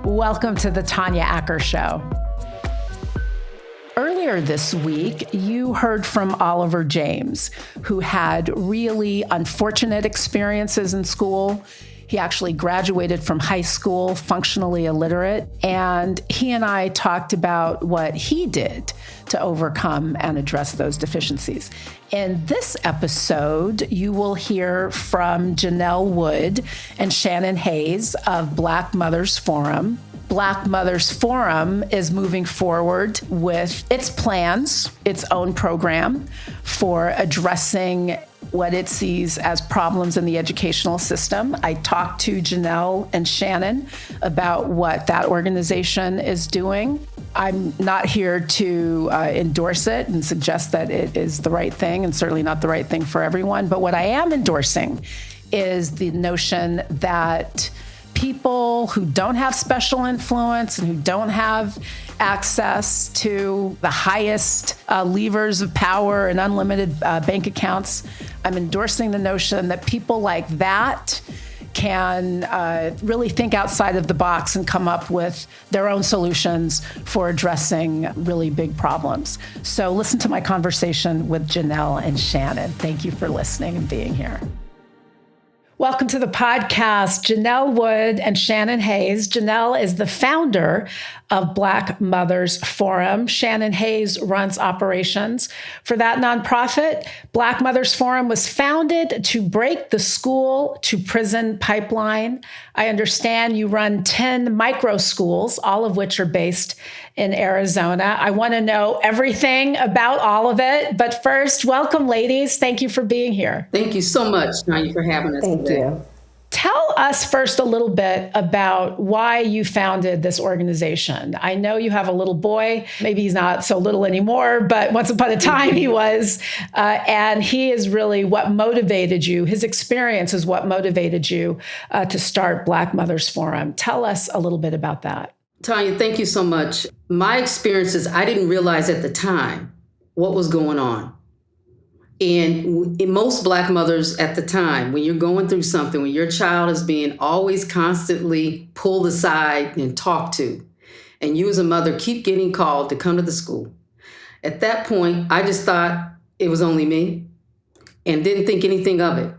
Welcome to the Tanya Acker Show. Earlier this week, you heard from Oliver James, who had really unfortunate experiences in school. He actually graduated from high school functionally illiterate, and he and I talked about what he did to overcome and address those deficiencies. In this episode, you will hear from Janelle Wood and Shannon Hayes of Black Mothers Forum. Black Mothers Forum is moving forward with its plans, its own program for addressing what it sees as problems in the educational system. I talked to Janelle and Shannon about what that organization is doing. I'm not here to endorse it and suggest that it is the right thing, and certainly not the right thing for everyone. But what I am endorsing is the notion that people who don't have special influence and who don't have access to the highest levers of power and unlimited bank accounts, I'm endorsing the notion that people like that can really think outside of the box and come up with their own solutions for addressing really big problems. So listen to my conversation with Janelle and Shannon. Thank you for listening and being here. Welcome to the podcast, Janelle Wood and Shannon Hayes. Janelle is the founder of Black Mothers Forum. Shannon Hayes runs operations for that nonprofit. Black Mothers Forum was founded to break the school to prison pipeline. I understand you run 10 micro schools, all of which are based in Arizona. I want to know everything about all of it. But first, welcome, ladies. Thank you for being here. Thank you so much, Tanya, for having us today. Thank you. Tell us first a little bit about why you founded this organization. I know you have a little boy. Maybe he's not so little anymore, but once upon a time he was. And he is really what motivated you. His experience is what motivated you to start Black Mothers Forum. Tell us a little bit about that. Tanya, thank you so much. My experiences, I didn't realize at the time what was going on. And in most Black mothers at the time, when you're going through something, when your child is being always constantly pulled aside and talked to, and you as a mother keep getting called to come to the school. At that point, I just thought it was only me and didn't think anything of it.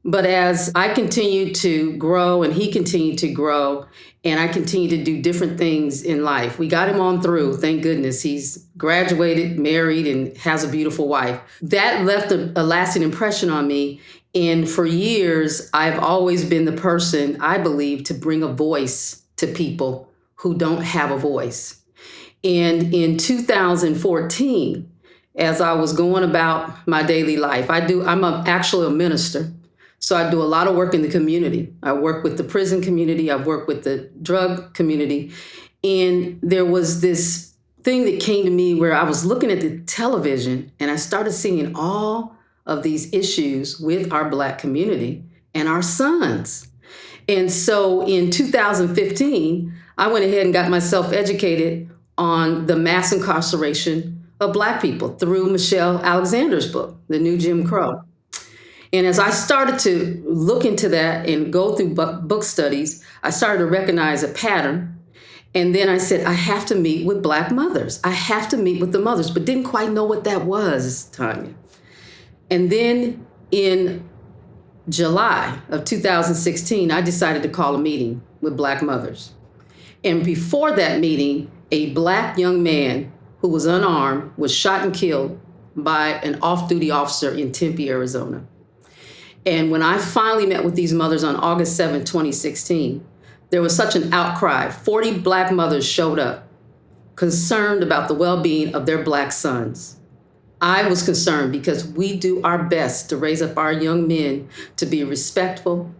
But as I continued to grow and he continued to grow, and I continued to do different things in life, we got him on through. Thank goodness. He's graduated, married, and has a beautiful wife. That left a lasting impression on me. And for years, I've always been the person, I believe, to bring a voice to people who don't have a voice. And in 2014, as I was going about my daily life, I'm actually a minister. So I do a lot of work in the community. I work with the prison community. I work with the drug community. And there was this thing that came to me where I was looking at the television and I started seeing all of these issues with our Black community and our sons. And so in 2015, I went ahead and got myself educated on the mass incarceration of Black people through Michelle Alexander's book, The New Jim Crow. And as I started to look into that and go through book studies, I started to recognize a pattern. And then I said, I have to meet with Black mothers. I have to meet with the mothers, but didn't quite know what that was, Tanya. And then in July of 2016, I decided to call a meeting with Black mothers. And before that meeting, a Black young man who was unarmed was shot and killed by an off-duty officer in Tempe, Arizona. And when I finally met with these mothers on August 7, 2016, there was such an outcry. 40 Black mothers showed up, concerned about the well-being of their Black sons. I was concerned because we do our best to raise up our young men to be respectful,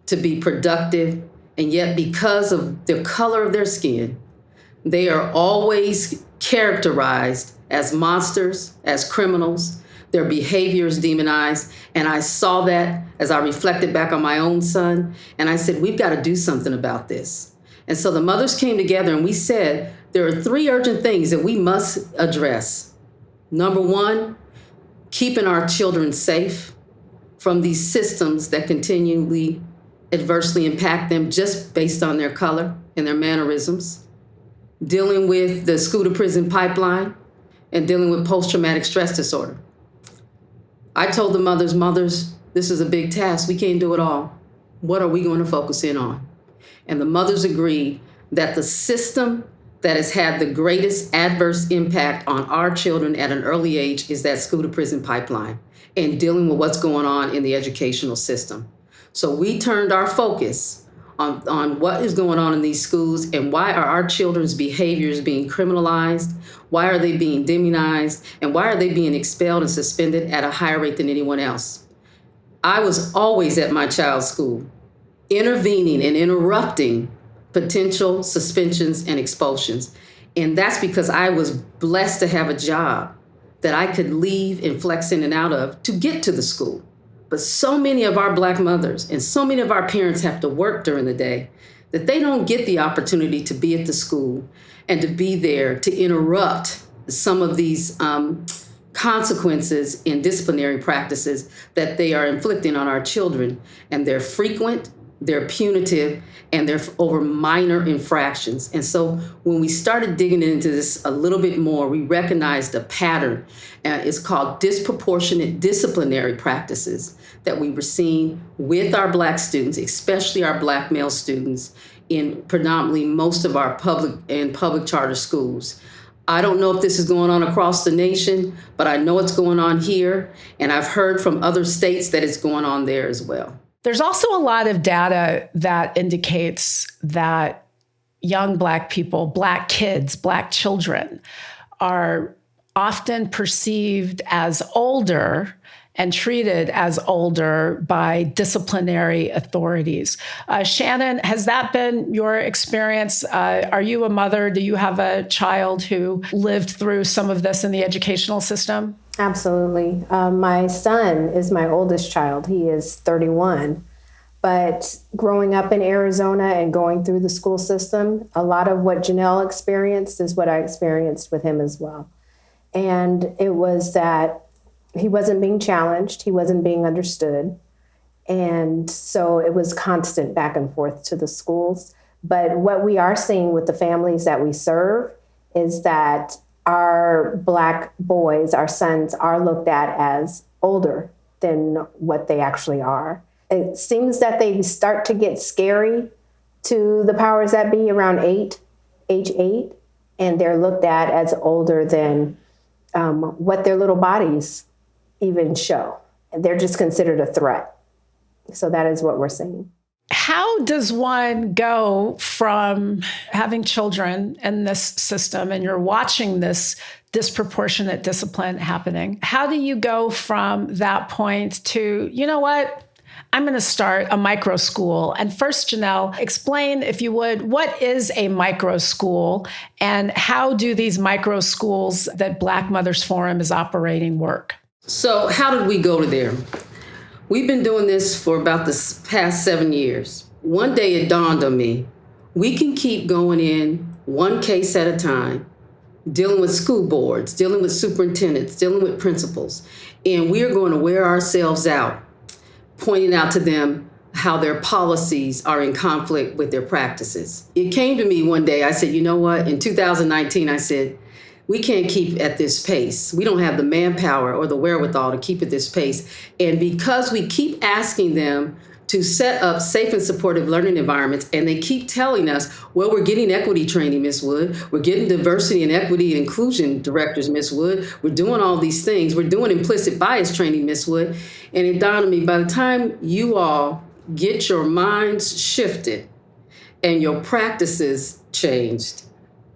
to be productive, and yet because of the color of their skin, they are always characterized as monsters, as criminals. Their behavior is demonized. And I saw that as I reflected back on my own son. And I said, we've got to do something about this. And so the mothers came together and we said, there are 3 urgent things that we must address. Number 1, keeping our children safe from these systems that continually adversely impact them just based on their color and their mannerisms, dealing with the school to prison pipeline, and dealing with post-traumatic stress disorder. I told the mothers, this is a big task. We can't do it all. What are we going to focus in on? And the mothers agreed that the system that has had the greatest adverse impact on our children at an early age is that school to prison pipeline and dealing with what's going on in the educational system. So we turned our focus on what is going on in these schools and why are our children's behaviors being criminalized, why are they being demonized, and why are they being expelled and suspended at a higher rate than anyone else. I was always at my child's school, intervening and interrupting potential suspensions and expulsions. And that's because I was blessed to have a job that I could leave and flex in and out of to get to the school. But so many of our Black mothers and so many of our parents have to work during the day that they don't get the opportunity to be at the school and to be there to interrupt some of these consequences in disciplinary practices that they are inflicting on our children. And they're frequent, they're punitive, and they're over minor infractions. And so when we started digging into this a little bit more, we recognized a pattern. It's called disproportionate disciplinary practices that we were seeing with our Black students, especially our Black male students, in predominantly most of our public charter schools. I don't know if this is going on across the nation, but I know it's going on here. And I've heard from other states that it's going on there as well. There's also a lot of data that indicates that young Black people, Black kids, Black children are often perceived as older and treated as older by disciplinary authorities. Shannon, has that been your experience? Are you a mother? Do you have a child who lived through some of this in the educational system? Absolutely. My son is my oldest child. He is 31. But growing up in Arizona and going through the school system, a lot of what Janelle experienced is what I experienced with him as well. And it was that he wasn't being challenged, he wasn't being understood. And so it was constant back and forth to the schools. But what we are seeing with the families that we serve is that our Black boys, our sons, are looked at as older than what they actually are. It seems that they start to get scary to the powers that be around age 8, and they're looked at as older than what their little bodies even show. They're just considered a threat. So that is what we're seeing. How does one go from having children in this system and you're watching this disproportionate discipline happening? How do you go from that point to, you know what? I'm going to start a micro school. And first, Janelle, explain, if you would, what is a micro school and how do these micro schools that Black Mothers Forum is operating work? So how did we go to there? We've been doing this for about the past 7 years. One day it dawned on me, we can keep going in one case at a time, dealing with school boards, dealing with superintendents, dealing with principals, and we're going to wear ourselves out, pointing out to them how their policies are in conflict with their practices. It came to me one day, I said, you know what? In 2019, I said, we can't keep at this pace. We don't have the manpower or the wherewithal to keep at this pace. And because we keep asking them to set up safe and supportive learning environments, and they keep telling us, well, we're getting equity training, Ms. Wood. We're getting diversity and equity and inclusion directors, Ms. Wood. We're doing all these things. We're doing implicit bias training, Ms. Wood. And it dawned on me, by the time you all get your minds shifted and your practices changed,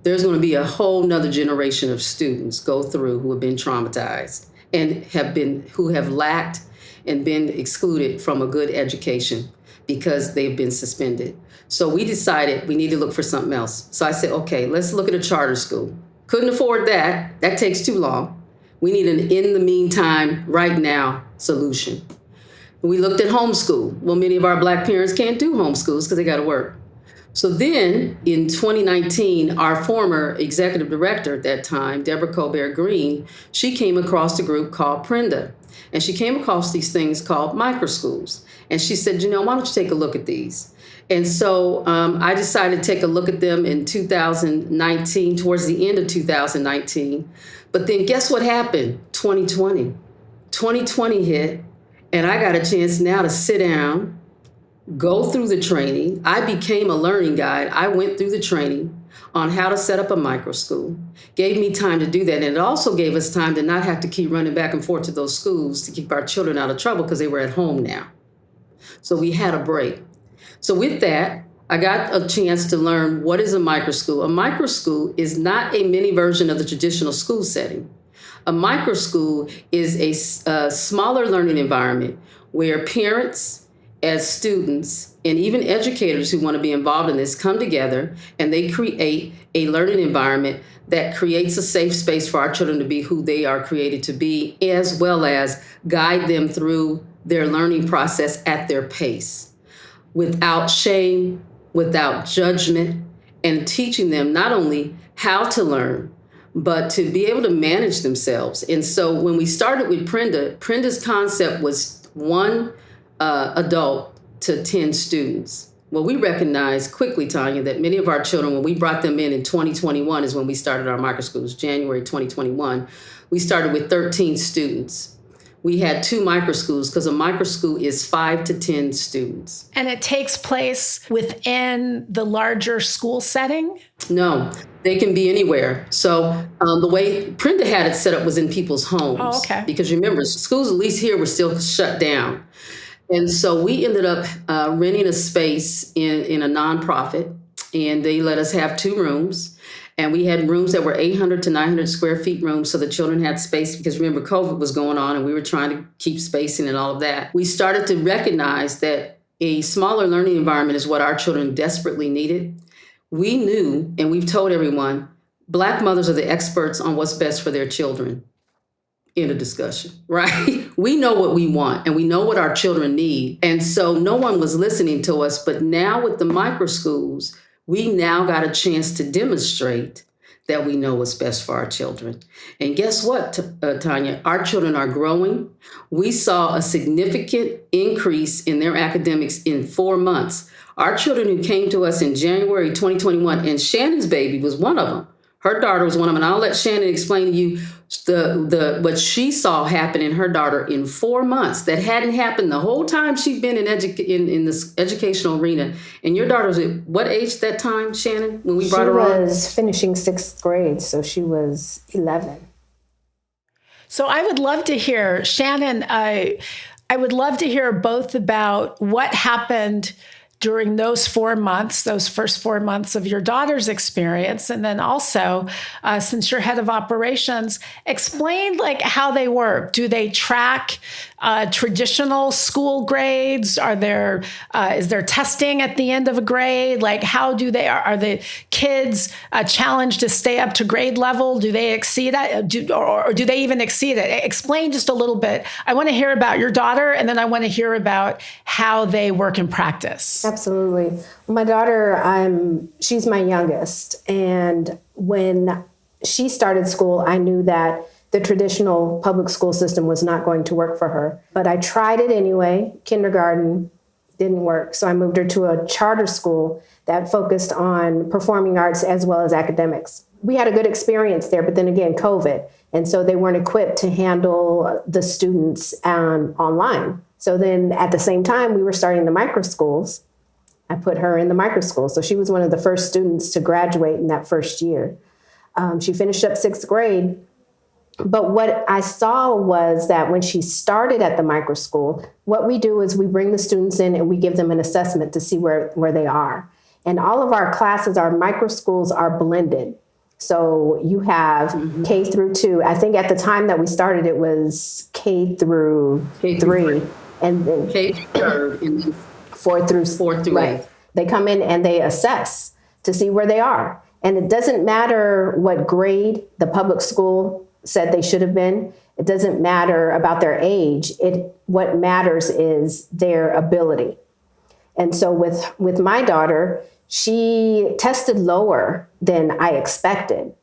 there's going to be a whole nother generation of students go through who have been traumatized and who have lacked and been excluded from a good education because they've been suspended. So we decided we need to look for something else. So I said, okay, let's look at a charter school. Couldn't afford that. That takes too long. We need an in the meantime, right now solution. We looked at homeschool. Well, many of our Black parents can't do homeschools because they got to work. So then in 2019, our former executive director at that time, Deborah Colbert Green, she came across a group called Prenda. And she came across these things called microschools. And she said, Janelle, why don't you take a look at these? And so I decided to take a look at them in 2019, towards the end of 2019. But then guess what happened? 2020. 2020 hit, and I got a chance now to sit down, go through the training. I became a learning guide. I went through the training on how to set up a micro school. Gave me time to do that. And it also gave us time to not have to keep running back and forth to those schools to keep our children out of trouble because they were at home now. So we had a break. So with that, I got a chance to learn what is a micro school. A micro school is not a mini version of the traditional school setting. A micro school is a smaller learning environment where parents, as students, and even educators who want to be involved in this come together and they create a learning environment that creates a safe space for our children to be who they are created to be, as well as guide them through their learning process at their pace, without shame, without judgment, and teaching them not only how to learn, but to be able to manage themselves. And so when we started with Prenda's concept was one adult to 10 students. Well, we recognized quickly, Tanya, that many of our children, when we brought them in 2021 is when we started our micro schools, January 2021, we started with 13 students. We had 2 micro schools because a micro school is 5 to 10 students. And it takes place within the larger school setting? No, they can be anywhere. So the way Prenda had it set up was in people's homes. Oh, okay. Because remember, schools, at least here, were still shut down. And so we ended up renting a space in a nonprofit, and they let us have 2 rooms. And we had rooms that were 800 to 900 square feet rooms, so the children had space because remember, COVID was going on and we were trying to keep spacing and all of that. We started to recognize that a smaller learning environment is what our children desperately needed. We knew, and we've told everyone, Black mothers are the experts on what's best for their children. In a discussion, right? We know what we want and we know what our children need. And so no one was listening to us. But now with the micro schools, we now got a chance to demonstrate that we know what's best for our children. And guess what, Tanya? Our children are growing. We saw a significant increase in their academics in 4 months. Our children who came to us in January 2021, and Shannon's baby was one of them. Her daughter was one of them. And I'll let Shannon explain to you what she saw happen in her daughter in 4 months that hadn't happened the whole time she'd been in this educational arena. And your daughter was at what age at that time, Shannon, when we brought her on? She was finishing 6th grade, so she was 11. So I would love to hear, Shannon, I would love to hear both about what happened during those 4 months, those first 4 months of your daughter's experience. And then also, since you're head of operations, explain like how they work. Do they track traditional school grades? Is there testing at the end of a grade? Like how do are the kids challenged to stay up to grade level? Do they exceed it? Or do they even exceed it? Explain just a little bit. I want to hear about your daughter, and then I want to hear about how they work in practice. Absolutely. My daughter, she's my youngest. And when she started school, I knew that the traditional public school system was not going to work for her. But I tried it anyway. Kindergarten didn't work. So I moved her to a charter school that focused on performing arts as well as academics. We had a good experience there, but then again, COVID. And so they weren't equipped to handle the students online. So then at the same time, we were starting the micro schools. I put her in the micro school. So she was one of the first students to graduate in that first year. She finished up 6th grade. But what I saw was that when she started at the micro school, what we do is we bring the students in and we give them an assessment to see where they are. And all of our classes, our micro schools are blended. So you have K through 2. I think at the time that we started, it was K through 3. And then K through 3 and then 4 through 8. Right. They come in and they assess to see where they are. And it doesn't matter what grade the public school said they should have been. It doesn't matter about their age. What matters is their ability. And so with my daughter, she tested lower than I expected,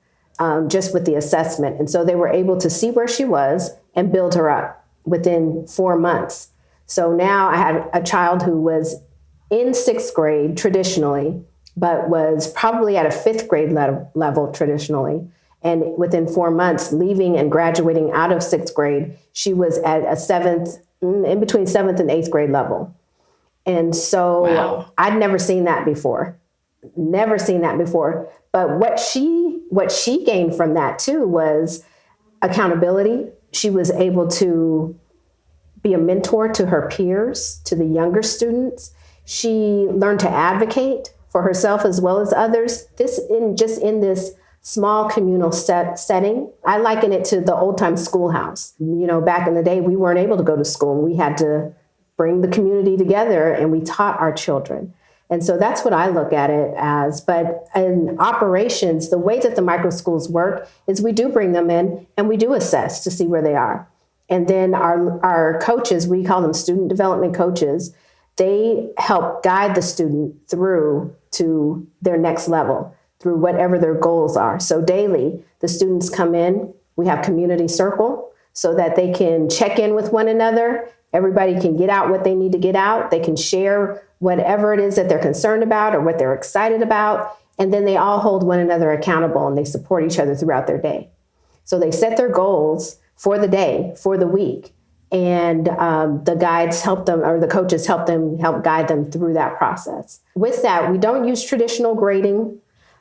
just with the assessment. And so they were able to see where she was and build her up within 4 months. So now I had a child who was in 6th grade traditionally, but was probably at a 5th grade level traditionally. And within 4 months, leaving and graduating out of 6th grade, she was at a 7th, in between 7th and 8th grade level. And so Wow. I'd never seen that before. Never seen that before. But what she gained from that too was accountability. She was able to be a mentor to her peers, to the younger students. She learned to advocate for herself as well as others. In this small communal setting. I liken it to the old time schoolhouse. Back in the day, we weren't able to go to school. We had to bring the community together, and we taught our children. And so that's what I look at it as. But in operations, the way that the micro schools work is we do bring them in and we do assess to see where they are. And then our coaches, we call them student development coaches, they help guide the student through to their next level, through whatever their goals are. So daily, the students come in, we have community circle so that they can check in with one another. Everybody can get out what they need to get out. They can share whatever it is that they're concerned about or what they're excited about. And then they all hold one another accountable and they support each other throughout their day. So they set their goals for the day, for the week. And the guides help them, or the coaches help guide them through that process. With that, we don't use traditional grading.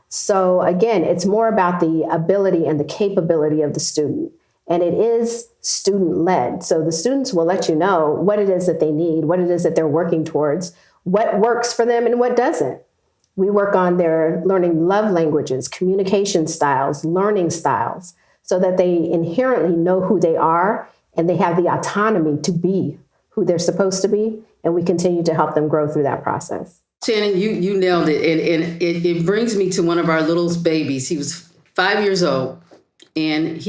So again, it's more about the ability and the capability of the student. And it is student-led. So the students will let you know what it is that they need, what it is that they're working towards, what works for them and what doesn't. We work on their learning love languages, communication styles, learning styles, so that they inherently know who they are and they have the autonomy to be who they're supposed to be. And we continue to help them grow through that process. Shannon, you nailed it. And it brings me to one of our little babies. He was 5 years old. And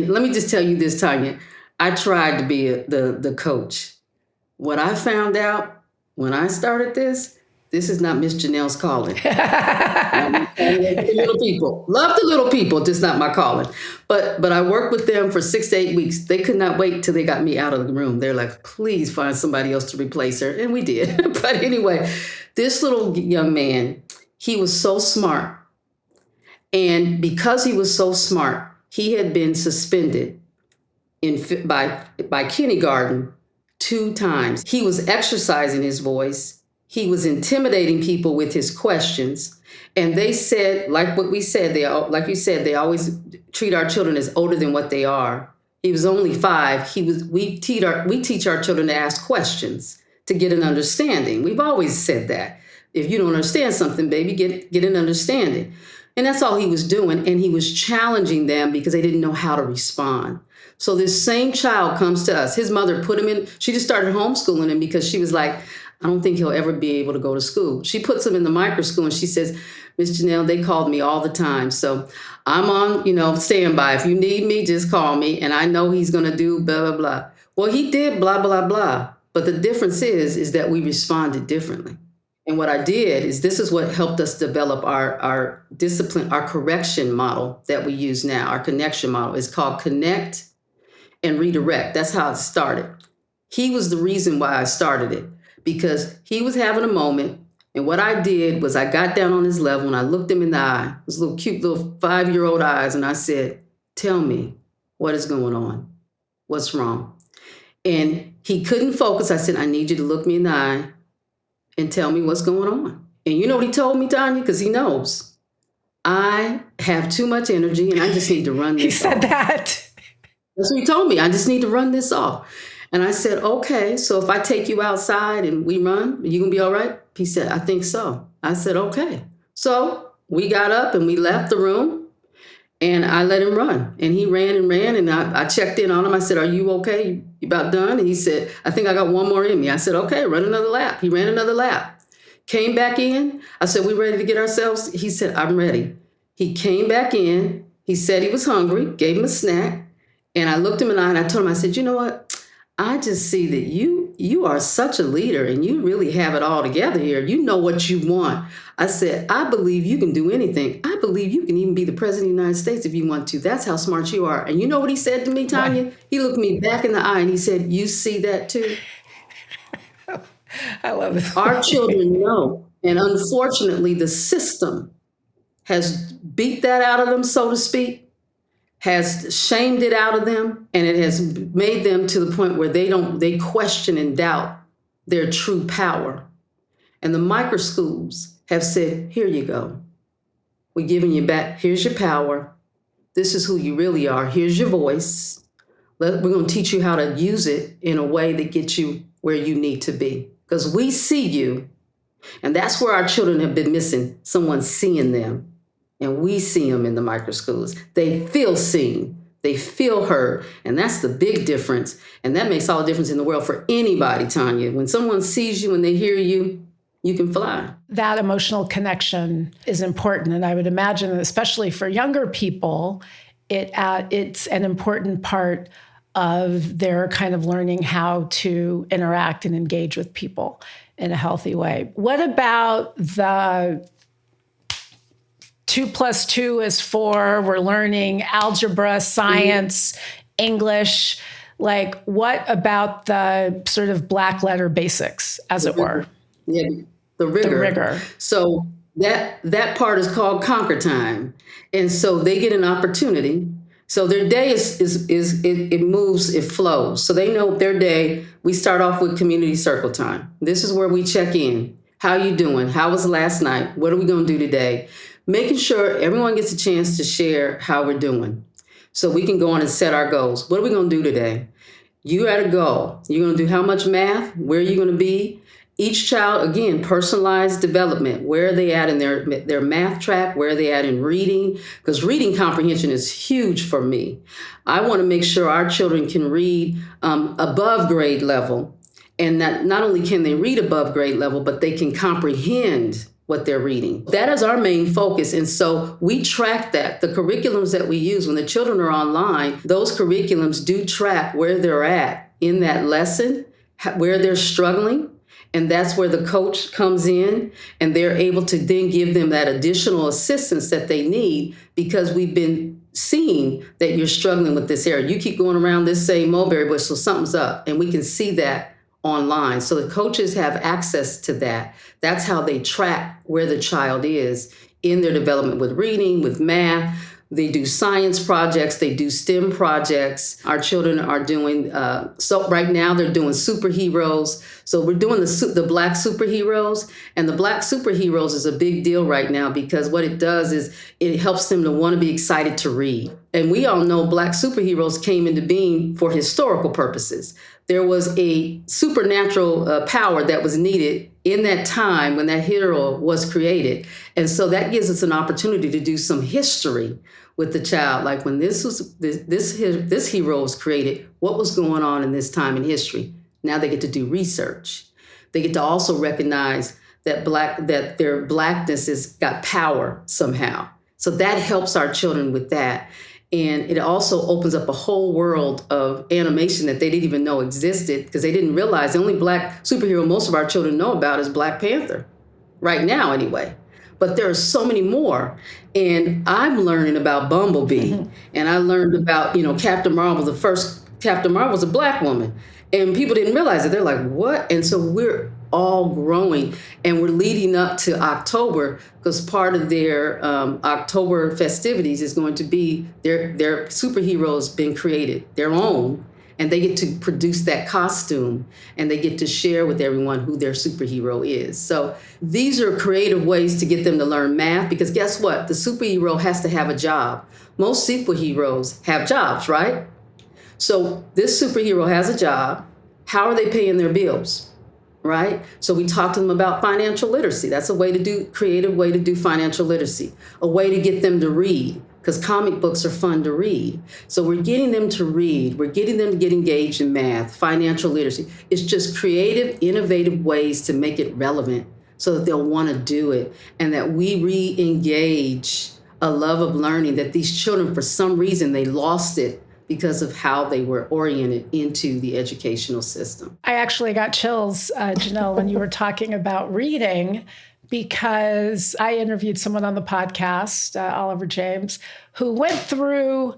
let me just tell you this, Tanya, I tried to be the coach. What I found out when I started this is not Miss Janelle's calling. The little people. Love the little people, just not my calling. But I worked with them for 6 to 8 weeks. They could not wait till they got me out of the room. They're like, please find somebody else to replace her. And we did. But anyway, this little young man, he was so smart. And because he was so smart, he had been suspended by kindergarten 2 times. He was exercising his voice. He was intimidating people with his questions. And they said, like what we said, like you said, they always treat our children as older than what they are. He was only 5. We teach our children to ask questions to get an understanding. We've always said that. If you don't understand something, baby, get an understanding. And that's all he was doing. And he was challenging them because they didn't know how to respond. So this same child comes to us. His mother put him in. She just started homeschooling him because she was like, I don't think he'll ever be able to go to school. She puts him in the micro school and she says, Miss Janelle, they called me all the time. So I'm on, standby. If you need me, just call me. And I know he's going to do blah, blah, blah. Well, he did blah, blah, blah. But the difference is that we responded differently. And what I did is this is what helped us develop our discipline, our correction model that we use now. Our connection model is called connect and redirect. That's how it started. He was the reason why I started it, because he was having a moment. And what I did was I got down on his level and I looked him in the eye, those little cute little 5-year-old eyes. And I said, tell me what is going on? What's wrong? And he couldn't focus. I said, I need you to look me in the eye and tell me what's going on. And you know what he told me, Tanya? Because he knows. I have too much energy and I just need to run this He said off. that. That's what he told me. I just need to run this off. And I said, okay, so if I take you outside and we run, are you going to be all right? He said, I think so. I said, okay. So we got up and we left the room and I let him run. And he ran and I checked in on him. I said, are you okay? You about done? And he said, I think I got one more in me. I said, okay, run another lap. He ran another lap. Came back in. I said, we ready to get ourselves? He said, I'm ready. He came back in. He said he was hungry, gave him a snack. And I looked him in the eye and I told him, I said, you know what? I just see that you are such a leader and you really have it all together here. You know what you want. I said, I believe you can do anything. I believe you can even be the president of the United States if you want to. That's how smart you are. And you know what he said to me, Tanya? What? He looked me back in the eye and he said, you see that too? I love this. Our children know. And unfortunately, the system has beat that out of them, so to speak, has shamed it out of them, and it has made them to the point where they question and doubt their true power. And the micro schools have said, here you go. We're giving you back. Here's your power. This is who you really are. Here's your voice. We're going to teach you how to use it in a way that gets you where you need to be. Because we see you, and that's where our children have been missing, someone seeing them. And we see them in the micro schools. They feel seen. They feel heard. And that's the big difference. And that makes all the difference in the world for anybody, Tanya. When someone sees you and they hear you, you can fly. That emotional connection is important. And I would imagine, especially for younger people, it's an important part of their kind of learning how to interact and engage with people in a healthy way. What about the 2 + 2 is 4? We're learning algebra, science, English. Like, what about the sort of black letter basics, as it were? Yeah, the rigor. The rigor. So that part is called conquer time. And so they get an opportunity. So their day it moves, it flows. So they know their day. We start off with community circle time. This is where we check in. How you doing? How was last night? What are we going to do today? Making sure everyone gets a chance to share how we're doing. So we can go on and set our goals. What are we going to do today? You had a goal. You're going to do how much math? Where are you going to be? Each child, again, personalized development. Where are they at in their math track? Where are they at in reading? Because reading comprehension is huge for me. I want to make sure our children can read above grade level. And not only can they read above grade level, but they can comprehend what they're reading. That is our main focus. And so we track that. The curriculums that we use when the children are online, those curriculums do track where they're at in that lesson, where they're struggling. And that's where the coach comes in and they're able to then give them that additional assistance that they need, because we've been seeing that you're struggling with this area. You keep going around this same mulberry bush, so something's up. And we can see that online. So the coaches have access to that. That's how they track where the child is in their development with reading, with math. They do science projects. They do STEM projects. Our children are doing, so right now they're doing superheroes. So we're doing the Black superheroes. And the Black superheroes is a big deal right now, because what it does is it helps them to want to be excited to read. And we all know Black superheroes came into being for historical purposes. There was a supernatural power that was needed in that time when that hero was created. And so that gives us an opportunity to do some history with the child. Like when this hero was created, what was going on in this time in history? Now they get to do research. They get to also recognize that their Blackness has got power somehow. So that helps our children with that. And it also opens up a whole world of animation that they didn't even know existed, because they didn't realize the only Black superhero most of our children know about is Black Panther, right now anyway. But there are so many more. And I'm learning about Bumblebee, and I learned about, Captain Marvel. The first Captain Marvel was a Black woman, and people didn't realize it. They're like, what? And so we're all growing, and we're leading up to October, because part of their October festivities is going to be their superheroes being created, their own, and they get to produce that costume, and they get to share with everyone who their superhero is. So these are creative ways to get them to learn math, because guess what? The superhero has to have a job. Most superheroes have jobs, right? So this superhero has a job. How are they paying their bills? Right? So we talk to them about financial literacy. That's a creative way to do financial literacy, a way to get them to read, because comic books are fun to read. So we're getting them to read. We're getting them to get engaged in math, financial literacy. It's just creative, innovative ways to make it relevant so that they'll want to do it, and that we re-engage a love of learning that these children, for some reason, they lost it because of how they were oriented into the educational system. I actually got chills, Janelle, when you were talking about reading, because I interviewed someone on the podcast, Oliver James, who went through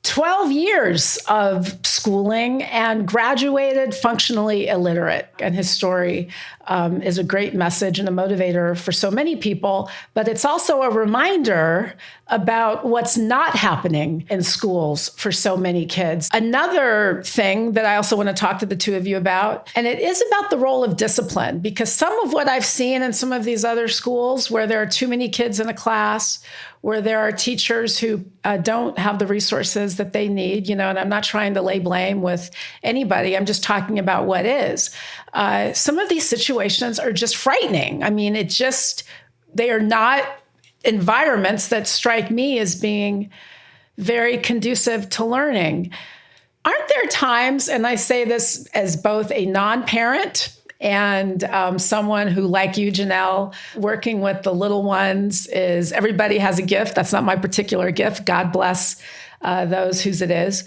12 years of schooling and graduated functionally illiterate. And his story is a great message and a motivator for so many people. But it's also a reminder about what's not happening in schools for so many kids. Another thing that I also want to talk to the two of you about, and it is about the role of discipline, because some of what I've seen in some of these other schools where there are too many kids in a class, where there are teachers who don't have the resources that they need, and I'm not trying to lay blame with anybody. I'm just talking about what is. Some of these situations are just frightening. I mean, they are not environments that strike me as being very conducive to learning. Aren't there times, and I say this as both a non-parent and someone who, like you, Janelle, working with the little ones, is everybody has a gift. That's not my particular gift. God bless those whose it is.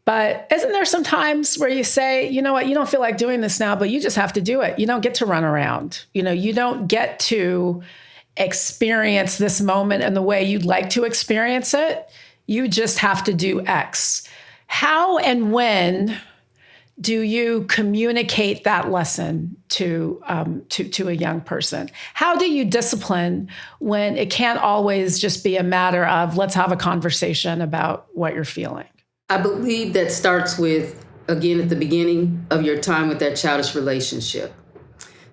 But isn't there some times where you say, you know what, you don't feel like doing this now, but you just have to do it. You don't get to run around. You don't get to experience this moment in the way you'd like to experience it. You just have to do X. How and when do you communicate that lesson to a young person? How do you discipline when it can't always just be a matter of let's have a conversation about what you're feeling? I believe that starts with, again, at the beginning of your time with that childish relationship.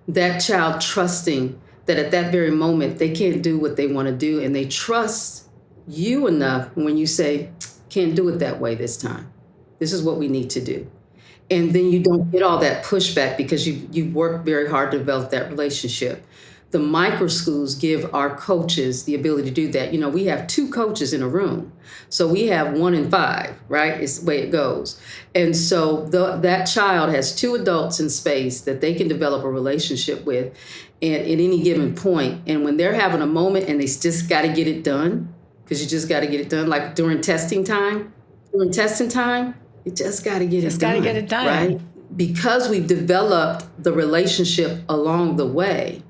That child trusting that at that very moment they can't do what they want to do, and they trust you enough when you say, can't do it that way this time. This is what we need to do. And then you don't get all that pushback because you worked very hard to develop that relationship. The micro schools give our coaches the ability to do that. We have 2 coaches in a room. So we have 1 in 5, right? It's the way it goes. And so that child has 2 adults in space that they can develop a relationship with at any given point. And when they're having a moment and they just got to get it done, because you just got to get it done, like during testing time, you just got to get it done. Right? Because we've developed the relationship along the way,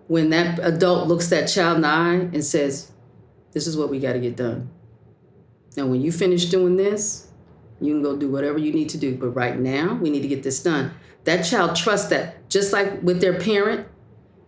when that adult looks that child in the eye and says, this is what we got to get done. Now, when you finish doing this, you can go do whatever you need to do. But right now, we need to get this done. That child trusts that, just like with their parent.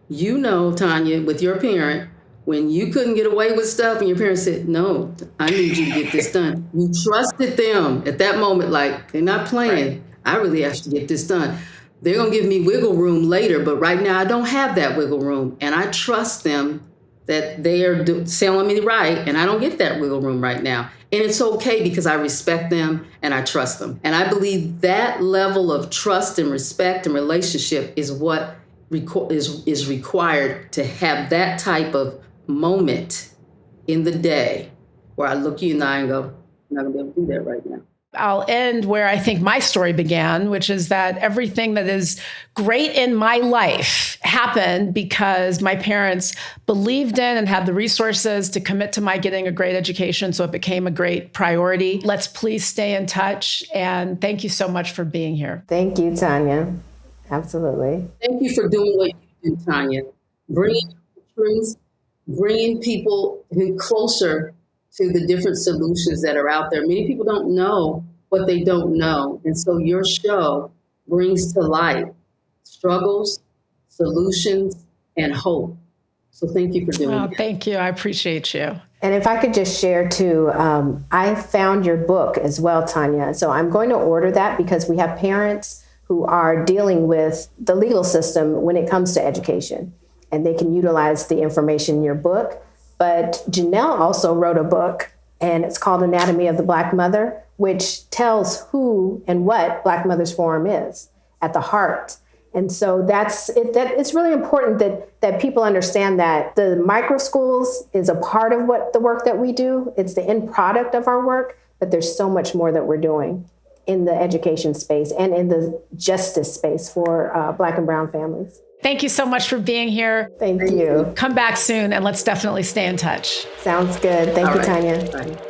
Tanya, with your parent, when you couldn't get away with stuff and your parents said, no, I need you to get this done. You trusted them at that moment, like, they're not playing. Right. I really have to get this done. They're going to give me wiggle room later, but right now I don't have that wiggle room. And I trust them that they are telling me right, and I don't get that wiggle room right now. And it's okay because I respect them and I trust them. And I believe that level of trust and respect and relationship is what is required to have that type of moment in the day where I look you in the eye and go, I'm not going to be able to do that right now. I'll end where I think my story began, which is that everything that is great in my life happened because my parents believed in and had the resources to commit to my getting a great education. So it became a great priority. Let's please stay in touch. And thank you so much for being here. Thank you, Tanya. Absolutely. Thank you for doing what you do, Tanya. Bringing truth, bringing people closer to the different solutions that are out there. Many people don't know what they don't know. And so your show brings to light struggles, solutions, and hope. So thank you for doing that. Thank you. I appreciate you. And if I could just share too, I found your book as well, Tanya. So I'm going to order that because we have parents who are dealing with the legal system when it comes to education, and they can utilize the information in your book. But Janelle also wrote a book, and it's called Anatomy of the Black Mother, which tells who and what Black Mothers Forum is at the heart. And so that's it. That it's really important that people understand that the micro schools is a part of what the work that we do. It's the end product of our work, but there's so much more that we're doing in the education space and in the justice space for Black and brown families. Thank you so much for being here. Thank you. Come back soon, and let's definitely stay in touch. Sounds good. Thank you, Tanya. Bye.